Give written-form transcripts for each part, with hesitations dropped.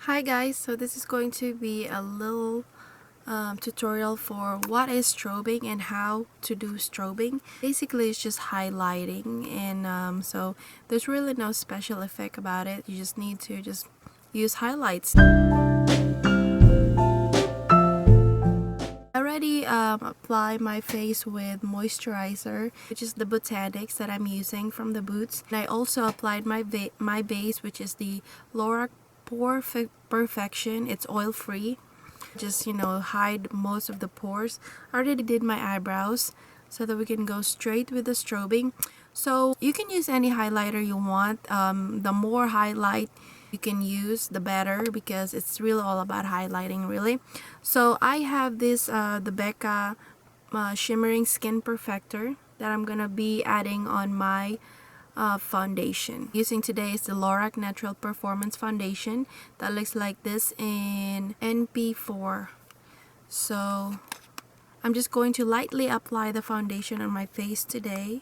Hi guys, so this is going to be a little tutorial for what is strobing and how to do strobing. Basically it's just highlighting, and so there's really no special effect about it. You just need to just use highlights. I already apply my face with moisturizer, which is the Botanics that I'm using from the Boots. And I also applied my base, which is the Lorac Pore Perfection. It's oil free. Just, hide most of the pores. I already did my eyebrows so that we can go straight with the strobing. So you can use any highlighter you want. The more highlight you can use, the better, because it's really all about highlighting, really. So I have this the Becca shimmering skin perfector that I'm gonna be adding on my foundation. Using today is the Lorac Natural Performance Foundation that looks like this in NP4. So I'm just going to lightly apply the foundation on my face today.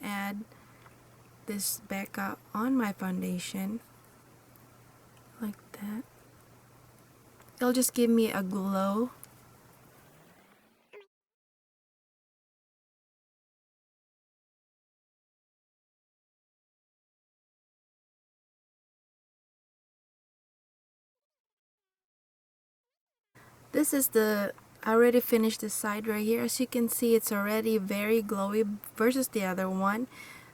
Add this Becca on my foundation like that. It'll just give me a glow. This is I already finished this side right here. As you can see, it's already very glowy versus the other one.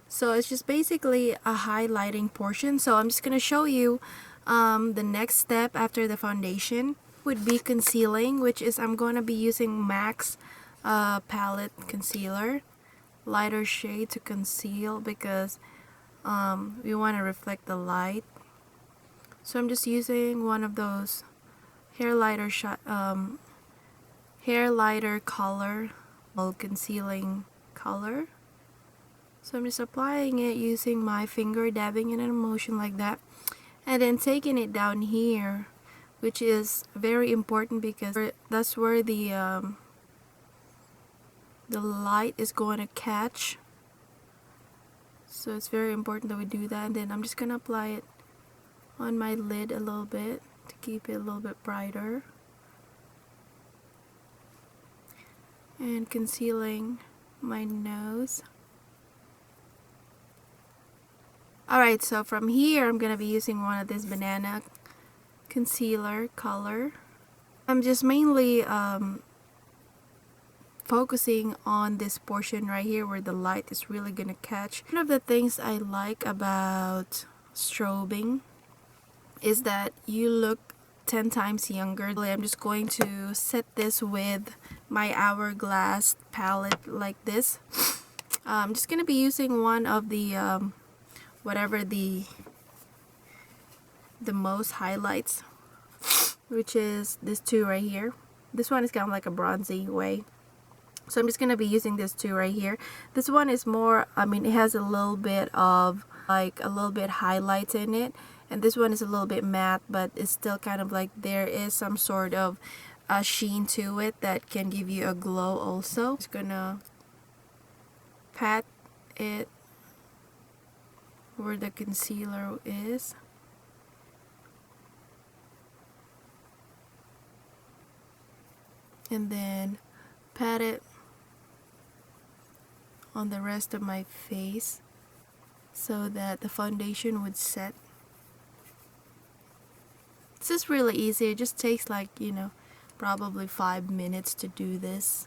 So it's just basically a highlighting portion. So I'm just going to show you the next step after the foundation would be concealing, which is I'm going to be using MAC's palette concealer, lighter shade to conceal, because we want to reflect the light. So I'm just using one of those hair lighter color, concealing color. So I'm just applying it using my finger, dabbing it in a motion like that, and then taking it down here, which is very important because that's where the light is going to catch. So it's very important that we do that. And then I'm just gonna apply it on my lid a little bit to keep it a little bit brighter, and concealing my nose. Alright, so from here I'm gonna be using one of this banana concealer color. I'm just mainly focusing on this portion right here where the light is really gonna catch. One of the things I like about strobing is that you look 10 times younger. I'm just going to set this with my Hourglass palette like this. I'm just gonna be using one of the whatever the most highlights, which is this two right here. This one is kind of like a bronzy way, so I'm just gonna be using this two right here. This one is more, it has a little bit of highlights in it, and this one is a little bit matte, but it's still kind of like there is some sort of a sheen to it that can give you a glow also. Just gonna pat it where the concealer is. And then pat it on the rest of my face so that the foundation would set. It's just really easy. It just takes like, probably 5 minutes to do this.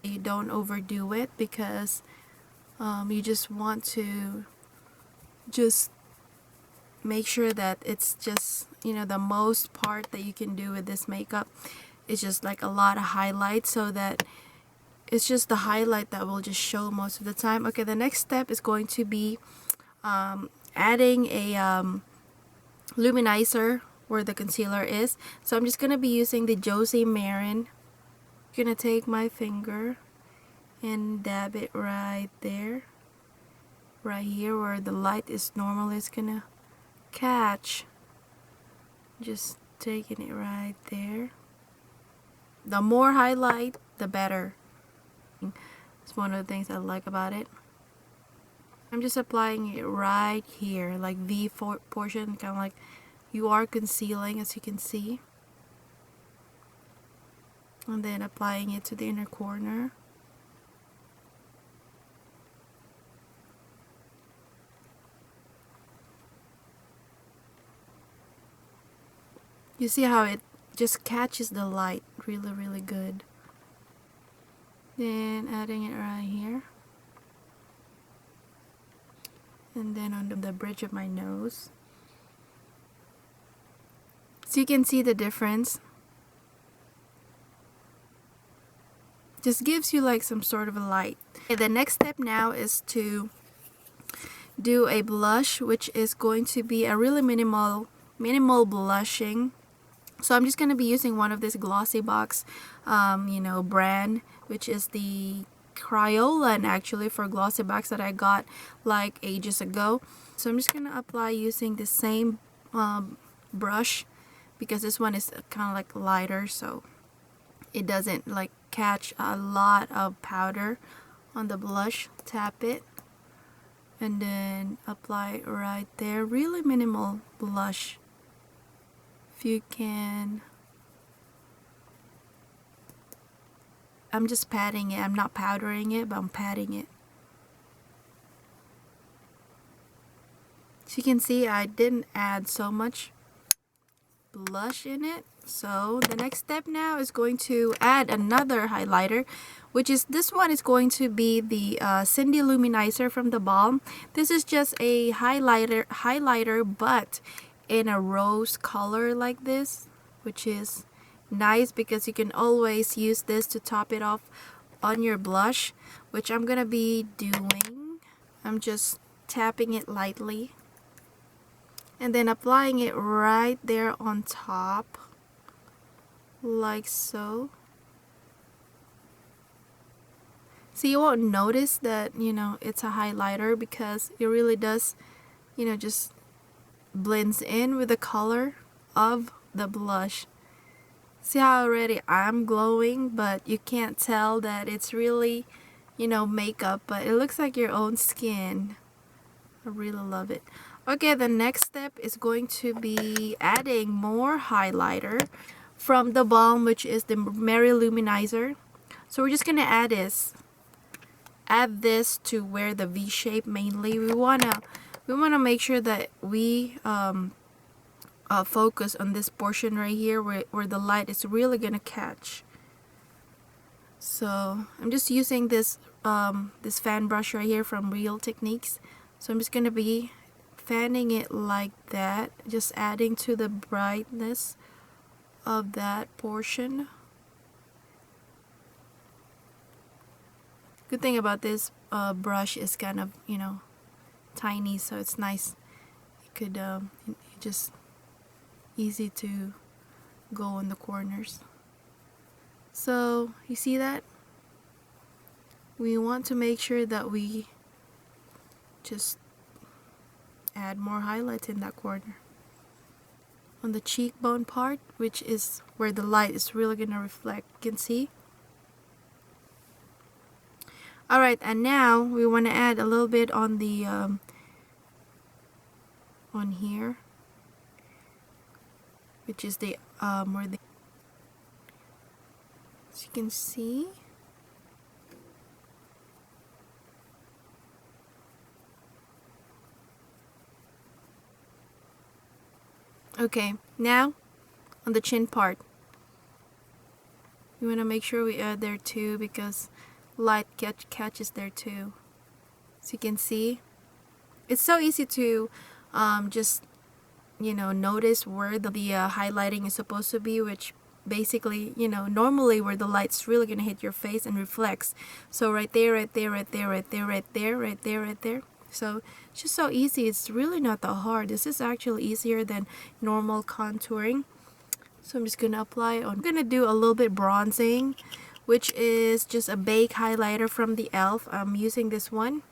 You don't overdo it because you just want to just make sure that it's just, the most part that you can do with this makeup is just like a lot of highlights, so that it's just the highlight that will just show most of the time. Okay, the next step is going to be adding a luminizer where the concealer is. So I'm just gonna be using the Josie Marin. I'm gonna take my finger and dab it right there, right here where the light is normally is gonna catch. Just taking it right there. The more highlight, the better. It's one of the things I like about it. I'm just applying it right here, like V portion, kind of like you are concealing, as you can see. And then applying it to the inner corner. You see how it just catches the light really, really good. Then adding it right here. And then on the bridge of my nose. So you can see the difference. Just gives you like some sort of a light. Okay, the next step now is to do a blush, which is going to be a really minimal blushing. So I'm just going to be using one of this Glossy Box brand, which is the Crayola, and actually for Glossy Box that I got like ages ago. So I'm just going to apply using the same brush, because this one is kind of like lighter, so it doesn't like catch a lot of powder on the blush. Tap it and then apply right there. Really minimal blush. If you can, I'm just patting it. I'm not powdering it, but I'm patting it. So you can see I didn't add so much blush in it. So the next step now is going to add another highlighter, which is this one is going to be the Cindy Luminizer from the Balm. This is just a highlighter but in a rose color like this, which is nice because you can always use this to top it off on your blush, which I'm gonna be doing. I'm just tapping it lightly and then applying it right there on top, like so. So you won't notice that, it's a highlighter, because it really does, just blends in with the color of the blush. See how already I'm glowing, but you can't tell that it's really, makeup, but it looks like your own skin. I really love it. Okay, the next step is going to be adding more highlighter from the Balm, which is the Mary Luminizer. So we're just gonna add this to where the V shape mainly. We wanna make sure that we focus on this portion right here where the light is really gonna catch. So I'm just using this this fan brush right here from Real Techniques. So I'm just gonna be fanning it like that, just adding to the brightness of that portion. Good thing about this brush is kind of, tiny, so it's nice. It could just easy to go in the corners. So you see that? We want to make sure that we just add more highlights in that corner. On the cheekbone part, which is where the light is really gonna reflect, you can see. Alright, and now we want to add a little bit on the on here, which is the where the, as you can see. Okay, now on the chin part, we want to make sure we add there too, because light catches there too. So you can see, it's so easy to just notice where the highlighting is supposed to be, which basically, normally where the light's really gonna hit your face and reflects. So right there, right there, right there, right there, right there, right there, right there. So it's just so easy. It's really not that hard. This is actually easier than normal contouring. So I'm just gonna apply it on. I'm gonna do a little bit bronzing, which is just a bake highlighter from the e.l.f. I'm using this one,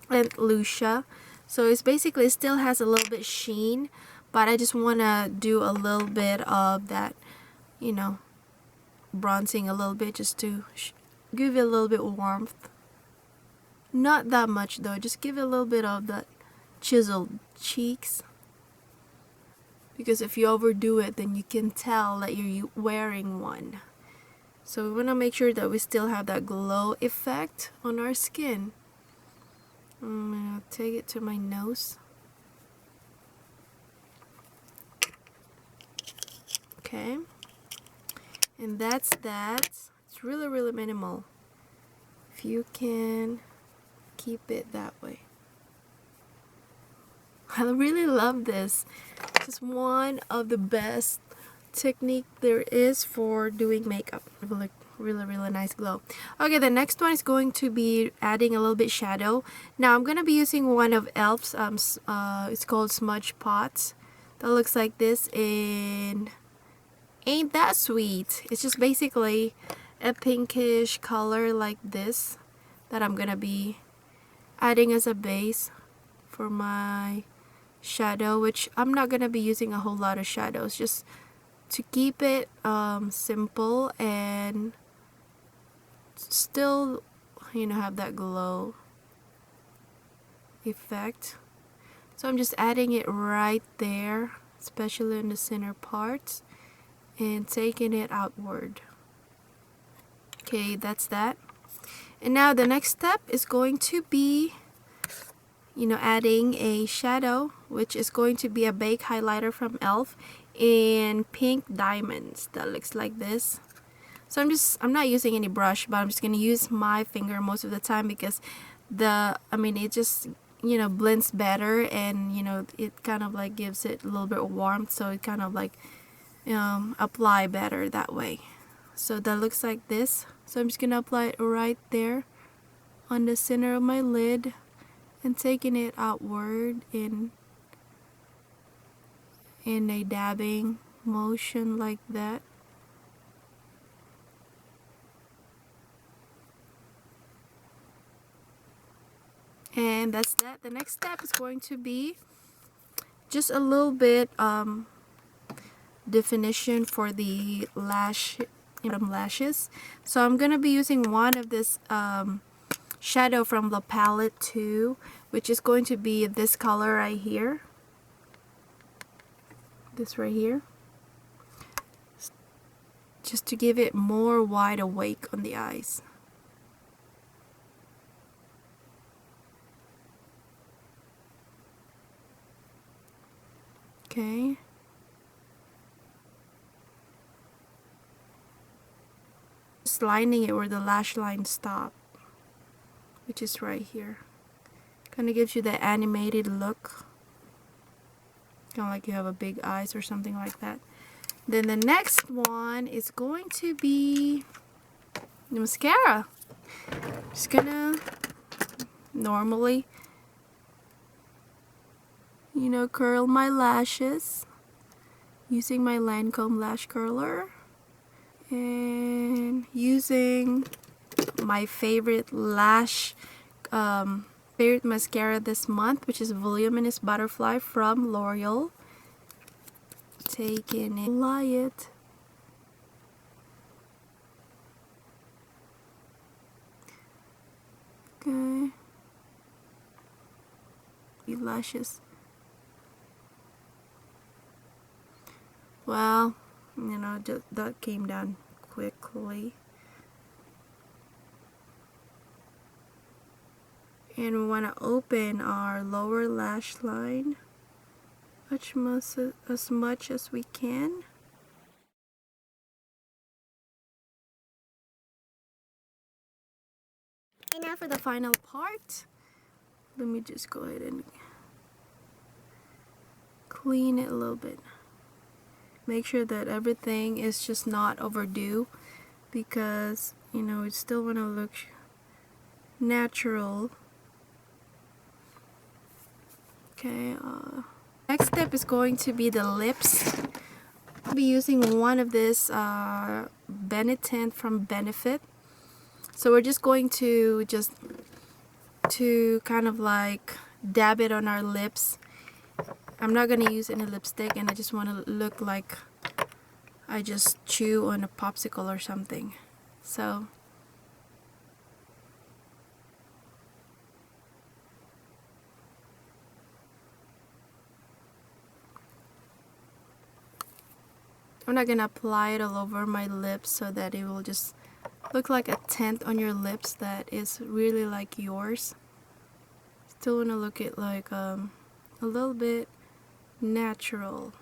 and Lucia. So it's basically, it still has a little bit sheen, but I just want to do a little bit of that, bronzing a little bit, just to give it a little bit warmth. Not that much though, just give it a little bit of that chiseled cheeks. because if you overdo it, then you can tell that you're wearing one. So we want to make sure that we still have that glow effect on our skin. I'm gonna take it to my nose. Okay, and that's that. It's really minimal. If you can keep it that way. I really love this. This is one of the best technique there is for doing makeup. Really nice glow. Okay, the next one is going to be adding a little bit shadow. Now I'm gonna be using one of e.l.f.'s it's called Smudge Pots. That looks like this, and ain't that sweet. It's just basically a pinkish color like this that I'm gonna be adding as a base for my shadow, which I'm not gonna be using a whole lot of shadows, just to keep it simple and still, you know, have that glow effect. So I'm just adding it right there, especially in the center parts, and taking it outward. Okay, that's that. And now the next step is going to be, you know, adding a shadow, which is going to be a baked highlighter from e.l.f. in Pink Diamonds. That looks like this. So I'm not using any brush, but I'm just gonna use my finger most of the time because it just, you know, blends better, and you know, it kind of like gives it a little bit of warmth, so it kind of like apply better that way. So that looks like this. So I'm just gonna apply it right there on the center of my lid and taking it outward in a dabbing motion like that. And that's that. The next step is going to be just a little bit definition for the lashes. So I'm gonna be using one of this shadow from the palette too, which is going to be this color right here. This right here. Just to give it more wide awake on the eyes. Okay. Just lining it where the lash line stop, which is right here. Kind of gives you the animated look. Kind of like you have a big eyes or something like that. Then the next one is going to be the mascara. Just gonna normally, you know, curl my lashes using my Lancome lash curler, and using my favorite favorite mascara this month, which is Voluminous Butterfly from L'Oreal. Taking it, apply it. Okay. Your lashes. Well, you know, that came down quickly. And we want to open our lower lash line as much as we can. And now for the final part, let me just go ahead and clean it a little bit. Make sure that everything is just not overdue, because, you know, we still want to look natural. Okay, next step is going to be the lips. I'll be using one of this Benetint from Benefit. So we're just going to kind of like dab it on our lips. I'm not going to use any lipstick, and I just want to look like I just chew on a popsicle or something. So I'm not gonna apply it all over my lips so that it will just look like a tint on your lips that is really like yours. Still wanna look it like a little bit natural.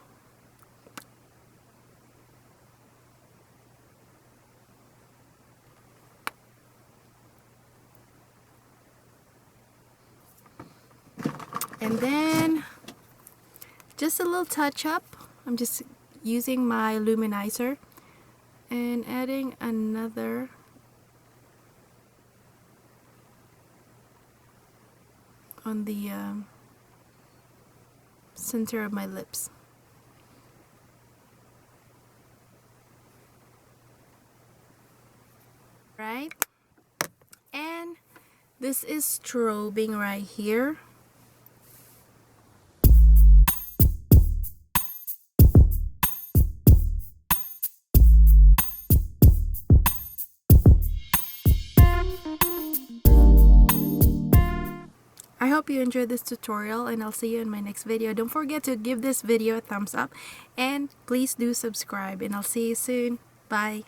And then just a little touch up. I'm just using my luminizer and adding another on the center of my lips. Right? And this is strobing right here. I hope you enjoyed this tutorial, and I'll see you in my next video. Don't forget to give this video a thumbs up and please do subscribe, and I'll see you soon. Bye.